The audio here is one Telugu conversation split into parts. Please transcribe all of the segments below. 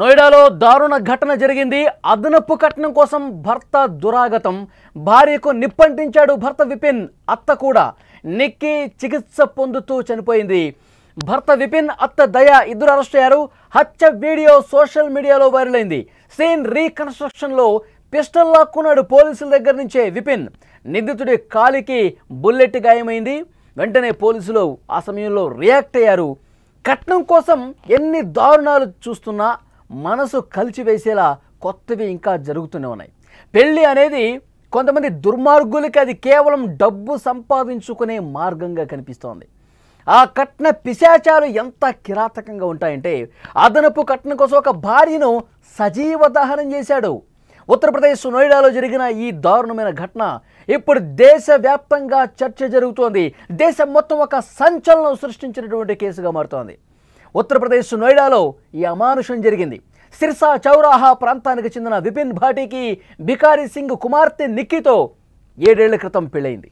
నోయిడాలో దారుణ ఘటన జరిగింది. అదనపు కట్నం కోసం భర్త దురాగతం. భార్యకు నిప్పంటించాడు భర్త విపిన్. అత్త కూడా నిక్కి చికిత్స పొందుతూ చనిపోయింది. భర్త విపిన్, అత్త దయ ఇద్దరు అరెస్ట్ అయ్యారు. హత్య వీడియో సోషల్ మీడియాలో వైరల్ అయింది. సీన్ రీకన్స్ట్రక్షన్లో పిస్టల్ లాక్కున్నాడు పోలీసుల దగ్గర నుంచే విపిన్. నిందితుడి కాలికి బుల్లెట్ గాయమైంది. వెంటనే పోలీసులు ఆ సమయంలో రియాక్ట్ అయ్యారు. కట్నం కోసం ఎన్ని దారుణాలు చూస్తున్నా మనసు కలిచివేసేలా కొత్తవి ఇంకా జరుగుతూనే ఉన్నాయి. పెళ్ళి అనేది కొంతమంది దుర్మార్గులకి అది కేవలం డబ్బు సంపాదించుకునే మార్గంగా కనిపిస్తోంది. ఆ కట్న పిశాచాలు ఎంత కిరాతకంగా ఉంటాయంటే అదనపు కట్నం కోసం ఒక భార్యను సజీవ దహనం చేశాడు. ఉత్తరప్రదేశ్ నోయిడాలో జరిగిన ఈ దారుణమైన ఘటన ఇప్పుడు దేశవ్యాప్తంగా చర్చ జరుగుతోంది. దేశం మొత్తం ఒక సంచలనం సృష్టించినటువంటి కేసుగా మారుతోంది. ఉత్తరప్రదేశ్ నోయిడాలో ఈ అమానుషం జరిగింది. సిర్సా చౌరాహా ప్రాంతానికి చెందిన విపిన్ భాటికి బికారీ సింగ్ కుమార్తె నిక్కీతో 7 ఏళ్ల క్రితం పెళ్ళైంది.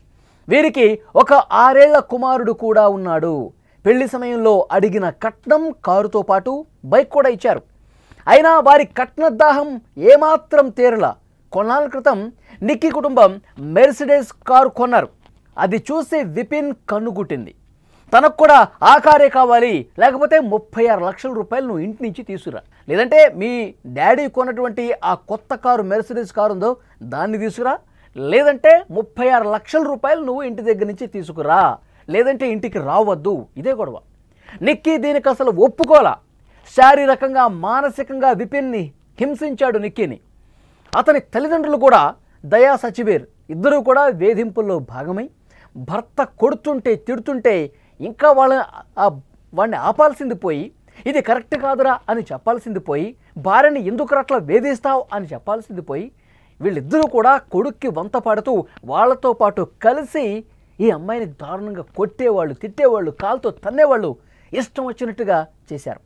వీరికి ఒక 6 ఏళ్ల కుమారుడు కూడా ఉన్నాడు. పెళ్లి సమయంలో అడిగిన కట్నం, కారుతో పాటు బైక్ కూడా ఇచ్చారు. అయినా వారి కట్నదాహం ఏమాత్రం తీరలా. కొన్నాళ్ళ క్రితం నిక్కీ కుటుంబం మెర్సిడెస్ కారు కొన్నారు. అది చూసి విపిన్ కన్నుగుట్టింది. తనకు కూడా ఆ కారే కావాలి, లేకపోతే 36 లక్షల రూపాయలు నువ్వు ఇంటి నుంచి తీసుకురా, లేదంటే మీ డాడీ కొన్నటువంటి ఆ కొత్త కారు మెర్సిడెస్ కారు ఉందో దాన్ని తీసుకురా, లేదంటే 36 లక్షల రూపాయలు నువ్వు ఇంటి దగ్గర నుంచి తీసుకురా, లేదంటే ఇంటికి రావద్దు. ఇదే గొడవ. నిక్కీ దీనికి అసలు ఒప్పుకోలా. శారీరకంగా మానసికంగా విపిన్ని హింసించాడు నిక్కీని. అతని తల్లిదండ్రులు కూడా దయా సచివేర్ ఇద్దరూ కూడా వేధింపుల్లో భాగమై భర్త కొడుతుంటే తిడుతుంటే ఇంకా వాడిని ఆపాల్సింది పోయి, ఇది కరెక్ట్ కాదురా అని చెప్పాల్సింది పోయి, భార్యని ఎందుకు అట్లా వేధిస్తావు అని చెప్పాల్సింది పోయి, వీళ్ళిద్దరూ కూడా కొడుక్కి వంత పాడుతూ వాళ్ళతో పాటు కలిసి ఈ అమ్మాయిని దారుణంగా కొట్టేవాళ్ళు, తిట్టేవాళ్ళు, కాలుతో తన్నేవాళ్ళు, ఇష్టం వచ్చినట్టుగా చేశారు.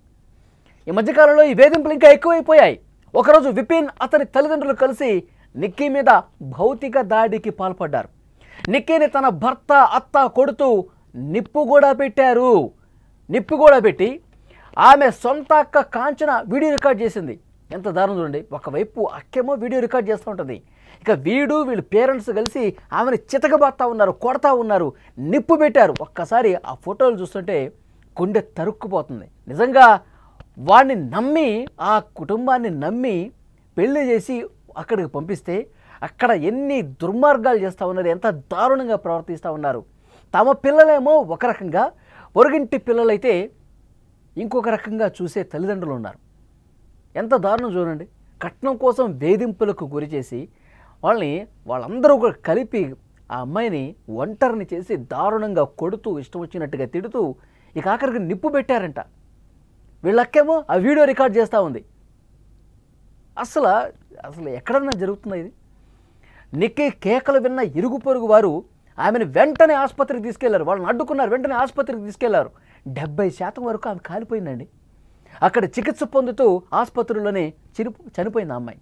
ఈ మధ్యకాలంలో ఈ వేధింపులు ఇంకా ఎక్కువైపోయాయి. ఒకరోజు విపిన్, అతని తల్లిదండ్రులు కలిసి నిక్కీ మీద భౌతిక దాడికి పాల్పడ్డారు. నిక్కీని తన భర్త, అత్త కొడుతూ నిప్పు కూడా పెట్టారు. నిప్పు కూడా పెట్టి ఆమె సొంత అక్క కాంచన వీడియో రికార్డ్ చేసింది. ఎంత దారుణం చూడండి. ఒకవైపు అక్కేమో వీడియో రికార్డ్ చేస్తూ ఉంటుంది, ఇక వీళ్ళ పేరెంట్స్ కలిసి ఆమెను చితకబాత్తా ఉన్నారు, కొడతా ఉన్నారు, నిప్పు పెట్టారు. ఒక్కసారి ఆ ఫోటోలు చూస్తుంటే గుండె తరుక్కుపోతుంది. నిజంగా వాడిని నమ్మి, ఆ కుటుంబాన్ని నమ్మి పెళ్లి చేసి అక్కడికి పంపిస్తే అక్కడ ఎన్ని దుర్మార్గాలు చేస్తూ ఉన్నారు, ఎంత దారుణంగా ప్రవర్తిస్తూ ఉన్నారు. తమ పిల్లలేమో ఒక రకంగా, పొరుగింటి పిల్లలైతే ఇంకొక రకంగా చూసే తల్లిదండ్రులు ఉన్నారు. ఎంత దారుణం చూడండి. కట్నం కోసం వేధింపులకు గురి చేసి వాళ్ళందరూ కూడా కలిపి ఆ అమ్మాయిని ఒంటరిని చేసి దారుణంగా కొడుతూ, ఇష్టం వచ్చినట్టుగా తిడుతూ, ఇక ఆఖరికి నిప్పు పెట్టారంట. వీళ్ళక్కేమో ఆ వీడియో రికార్డ్ చేస్తూ ఉంది. అసలు ఎక్కడన్నా జరుగుతుందా ఇది? నిక్కీ కేకలు విన్న ఇరుగు పొరుగు వారు ఆమెను వెంటనే ఆసుపత్రికి తీసుకెళ్లారు. వాళ్ళని అడ్డుకున్నారు, వెంటనే ఆసుపత్రికి తీసుకెళ్లారు. 70% వరకు ఆమె కాలిపోయిందండి. అక్కడ చికిత్స పొందుతూ ఆసుపత్రిలోనే చనిపోయింది ఆ అమ్మాయి.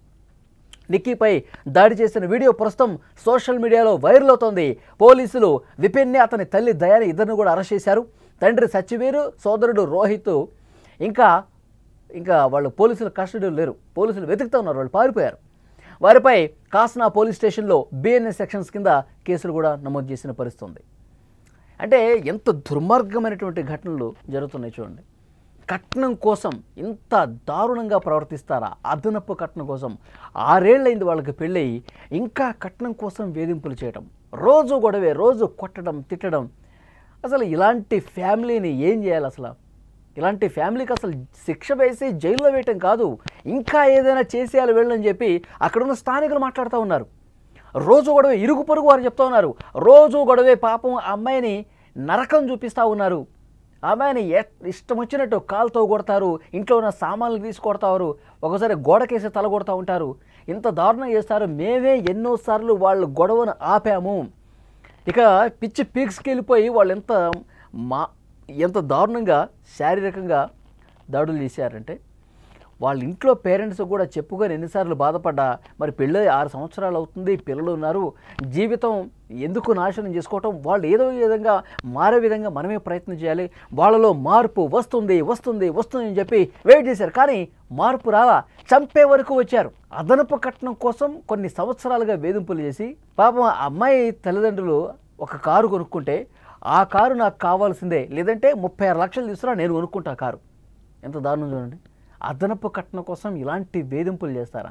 నిక్కీపై దాడి చేసిన వీడియో ప్రస్తుతం సోషల్ మీడియాలో వైరల్ అవుతోంది. పోలీసులు విపిన్ని, అతని తల్లి దయాని ఇద్దరిని కూడా అరెస్ట్ చేశారు. తండ్రి సచివేరు, సోదరుడు రోహిత్ ఇంకా వాళ్ళు పోలీసుల కస్టడీలో లేరు. పోలీసులు వెతుకుతూ ఉన్నారు, వాళ్ళు పారిపోయారు. వారిపై కాస్నా పోలీస్ స్టేషన్లో బిఎన్ఎస్ సెక్షన్స్ కింద కేసులు కూడా నమోదు చేసిన పరిస్థితి ఉంది. అంటే ఎంత దుర్మార్గమైనటువంటి ఘటనలు జరుగుతున్నాయి చూడండి. కట్నం కోసం ఇంత దారుణంగా ప్రవర్తిస్తారా? అదనపు కట్నం కోసం 6 ఏళ్ళైంది వాళ్ళకి పెళ్ళయి, ఇంకా కట్నం కోసం వేధింపులు చేయడం, రోజు గొడవే, రోజు కొట్టడం, తిట్టడం. అసలు ఇలాంటి ఫ్యామిలీని ఏం చేయాలి? ఇలాంటి ఫ్యామిలీకి అసలు శిక్ష వేసి జైల్లో వేయటం కాదు, ఇంకా ఏదైనా చేసేయాలి వీళ్ళని చెప్పి అక్కడున్న స్థానికులు మాట్లాడుతూ ఉన్నారు. రోజు గొడవే, ఇరుగు పొరుగు వారు చెప్తూ ఉన్నారు. రోజు గొడవే, పాపం అమ్మాయిని నరకం చూపిస్తూ ఉన్నారు. అమ్మాయిని ఇష్టం వచ్చినట్టు కాలుతో కొడతారు, ఇంట్లో ఉన్న సామాన్లు తీసి కొడతారు, ఒకసారి గోడకేసి తల కొడతా ఉంటారు. ఇంత దారుణం చేస్తారు. మేమే ఎన్నోసార్లు వాళ్ళు గొడవను ఆపాము. ఇక పిచ్చి పీక్స్కి వెళ్ళిపోయి వాళ్ళు ఎంత దారుణంగా శారీరకంగా దాడులు చేశారంటే వాళ్ళ ఇంట్లో పేరెంట్స్ కూడా చెప్పుకొని ఎన్నిసార్లు బాధపడ్డా, మరి పెళ్ళి 6 సంవత్సరాలు అవుతుంది, పిల్లలు ఉన్నారు, జీవితం ఎందుకు నాశనం చేసుకోవటం, వాళ్ళు ఏదో విధంగా మారే విధంగా మనమే ప్రయత్నం చేయాలి, వాళ్ళలో మార్పు వస్తుంది వస్తుంది వస్తుంది అని చెప్పి వెయిట్ చేశారు. కానీ మార్పు రాలా, చంపే వరకు వచ్చారు. అదనపు కట్నం కోసం కొన్ని సంవత్సరాలుగా వేధింపులు చేసి పాపం ఆ అమ్మాయి తల్లిదండ్రులు ఒక కారు కొనుక్కుంటే ఆ కారు నాకు కావాల్సిందే, లేదంటే 36 లక్షలు తీసుకురా నేను కొనుక్కుంటా కారు. ఎంత దారుణం చూడండి. అదనపు కట్నం కోసం ఇలాంటి వేధింపులు చేస్తారా?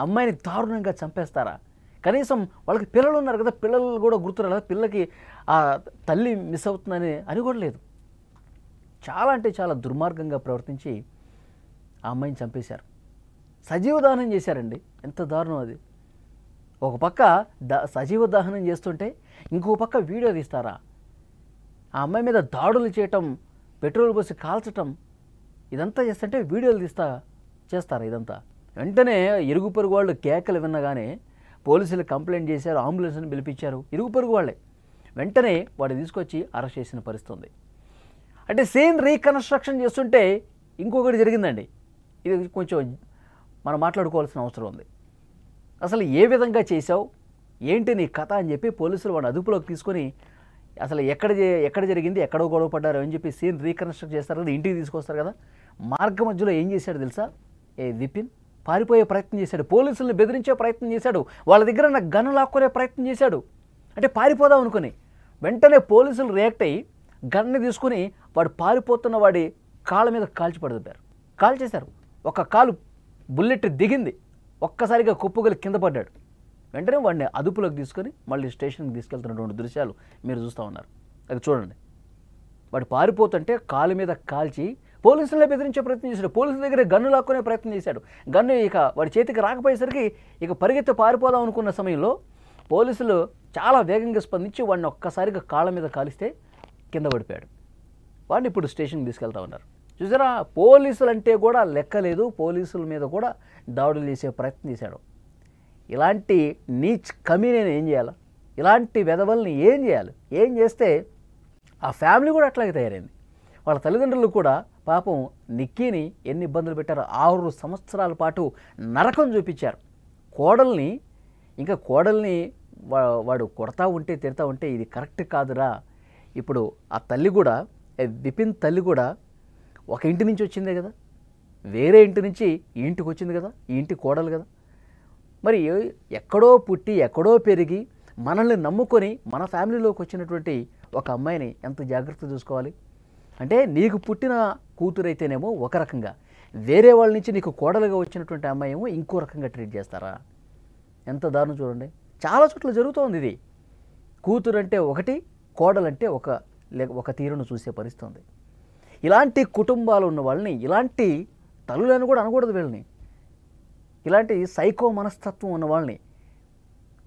అమ్మాయిని దారుణంగా చంపేస్తారా? కనీసం వాళ్ళకి పిల్లలు ఉన్నారు కదా, పిల్లలు కూడా గుర్తురాలి, పిల్లకి ఆ తల్లి మిస్ అవుతుందని అని కూడా లేదు. చాలా అంటే చాలా దుర్మార్గంగా ప్రవర్తించి ఆ అమ్మాయిని చంపేశారు. సజీవ దహనం చేశారండి. ఎంత దారుణం అది. ఒక పక్క సజీవ దహనం చేస్తుంటే ఇంకో పక్క వీడియో తీస్తారా? ఆ అమ్మాయి మీద దాడులు చేయటం, పెట్రోల్ పోసి కాల్చటం, ఇదంతా చేస్తుంటే వీడియోలు చేస్తారా ఇదంతా? వెంటనే ఇరుగు పొరుగు వాళ్ళు కేకలు విన్నగానే పోలీసులు కంప్లైంట్ చేశారు, అంబులెన్స్ని పిలిపించారు. ఇరుగు పొరుగు వాళ్ళే వెంటనే వాడిని తీసుకొచ్చి అరెస్ట్ చేసిన పరిస్థితి ఉంది. అంటే సీన్ రీకన్స్ట్రక్షన్ చేస్తుంటే ఇంకొకటి జరిగిందండి. ఇది కొంచెం మనం మాట్లాడుకోవాల్సిన అవసరం ఉంది. అసలు ఏ విధంగా చేశావు, ఏంటి నీ కథ అని చెప్పి పోలీసులు వాడిని అదుపులోకి తీసుకొని అసలు ఎక్కడ జరిగింది, ఎక్కడో గొడవ పడ్డారు అని చెప్పి సీన్ రీకన్స్ట్రక్ట్ చేస్తారు కదా, ఇంటికి తీసుకొస్తారు కదా. మార్గ మధ్యలో ఏం చేశాడు తెలుసా? విపిన్ పారిపోయే ప్రయత్నం చేశాడు, పోలీసులను బెదిరించే ప్రయత్నం చేశాడు, వాళ్ళ దగ్గర ఉన్న గన్ను లాక్కునే ప్రయత్నం చేశాడు. అంటే పారిపోదాం అనుకుని వెంటనే పోలీసులు రియాక్ట్ అయ్యి గన్ను తీసుకుని వాడు పారిపోతున్న వాడి కాళ్ళ మీద కాల్చేశారు. ఒక కాలు బుల్లెట్ దిగింది, ఒక్కసారిగా కుప్పగలి కింద పడ్డాడు. వెంటనే వాడిని అదుపులోకి తీసుకొని మళ్ళీ స్టేషన్కి తీసుకెళ్తున్నటువంటి దృశ్యాలు మీరు చూస్తూ ఉన్నారు. అది చూడండి. వాడు పారిపోతుంటే కాలు మీద కాల్చి పోలీసులనే బెదిరించే ప్రయత్నం చేశాడు, పోలీసుల దగ్గర గన్ను లాక్కునే ప్రయత్నం చేశాడు. గన్ను ఇక వాడి చేతికి రాకపోయేసరికి ఇక పరిగెత్తి పారిపోదాం అనుకున్న సమయంలో పోలీసులు చాలా వేగంగా స్పందించి వాడిని ఒక్కసారిగా కాళ్ళ మీద కాలిస్తే కింద పడిపోయాడు. వాడిని ఇప్పుడు స్టేషన్కి తీసుకెళ్తా ఉన్నారు. చూసారా, పోలీసులు అంటే కూడా లెక్కలేదు, పోలీసుల మీద కూడా దాడులు చేసే ప్రయత్నం చేశాడు. ఇలాంటి నీచ్ కమీనేని ఏం చేయాలి? ఇలాంటి వెధవల్ని ఏం చేయాలి? ఏం చేస్తే ఆ ఫ్యామిలీ కూడా అట్లాగే తయారైంది. వాళ్ళ తల్లిదండ్రులు కూడా పాపం నిక్కీని ఎన్ని ఇబ్బందులు పెట్టారో, 6 సంవత్సరాల పాటు నరకం చూపించారు. కోడల్ని వాడు కొడతా ఉంటే తిడతా ఉంటే ఇది కరెక్ట్ కాదురా. ఇప్పుడు ఆ తల్లి కూడా, విపిన్ తల్లి కూడా ఒక ఇంటి నుంచి వచ్చిందే కదా, వేరే ఇంటి నుంచి ఈ ఇంటికి వచ్చింది కదా, ఈ ఇంటి కోడలు కదా. మరి ఎక్కడో పుట్టి ఎక్కడో పెరిగి మనల్ని నమ్ముకొని మన ఫ్యామిలీలోకి వచ్చినటువంటి ఒక అమ్మాయిని ఎంత జాగ్రత్త చూసుకోవాలి? అంటే నీకు పుట్టిన కూతురైతేనేమో ఒక రకంగా, వేరే వాళ్ళ నుంచి నీకు కోడలుగా వచ్చినటువంటి అమ్మాయి ఏమో ఇంకో రకంగా ట్రీట్ చేస్తారా? ఎంత దారుణం చూడండి. చాలా చోట్ల జరుగుతోంది ఇది. కూతురు అంటే ఒకటి, కోడలంటే ఒక తీరును చూసే పరిస్థితి ఉంది. ఇలాంటి కుటుంబాలు ఉన్న వాళ్ళని, ఇలాంటి తల్లులను కూడా అనకూడదు వీళ్ళని, ఇలాంటి సైకో మనస్తత్వం ఉన్న వాళ్ళని,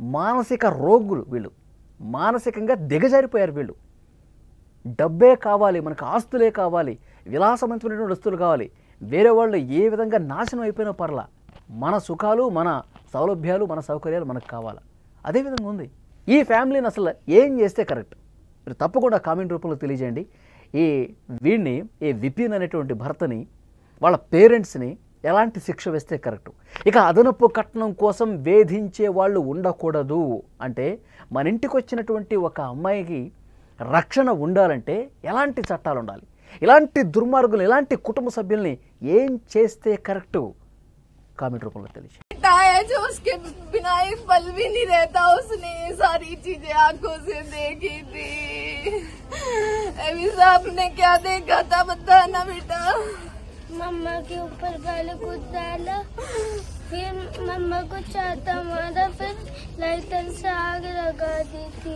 మానసిక రోగులు వీళ్ళు, మానసికంగా దిగజారిపోయారు వీళ్ళు. డబ్బే కావాలి, మనకు ఆస్తులే కావాలి, విలాసవంతమైనటువంటి వస్తువులు కావాలి, వేరే వాళ్ళు ఏ విధంగా నాశనం అయిపోయినా పర్లా, మన సుఖాలు, మన సౌలభ్యాలు, మన సౌకర్యాలు మనకు కావాలి. అదేవిధంగా ఉంది ఈ ఫ్యామిలీని. అసలు ఏం చేస్తే కరెక్ట్? మీరు తప్పకుండా కామెంట్ రూపంలో తెలియజేయండి. ఈ విపిన్ అనేటువంటి భర్తని, వాళ్ళ పేరెంట్స్ని ఎలాంటి శిక్ష వేస్తే కరెక్టు? ఇక అదనపు కట్నం కోసం వేధించే వాళ్ళు ఉండకూడదు అంటే, మన ఇంటికి వచ్చినటువంటి ఒక అమ్మాయికి రక్షణ ఉండాలంటే ఎలాంటి చట్టాలు ఉండాలి? ఇలాంటి దుర్మార్గులు, ఇలాంటి కుటుంబ సభ్యుల్ని ఏం చేస్తే కరెక్టు? కామెంట్ రూపంలో తెలియజేయండి. जो उसके बिना एक पल भी नहीं रहता, उसने ये सारी चीजें आंखों से देखी थी। अभी साहब ने क्या देखा था बताना बेटा? मम्मा के ऊपर पहले कुछ डाला, फिर मम्मा को चाहता मारा, फिर लाइटर से आग लगा दी थी।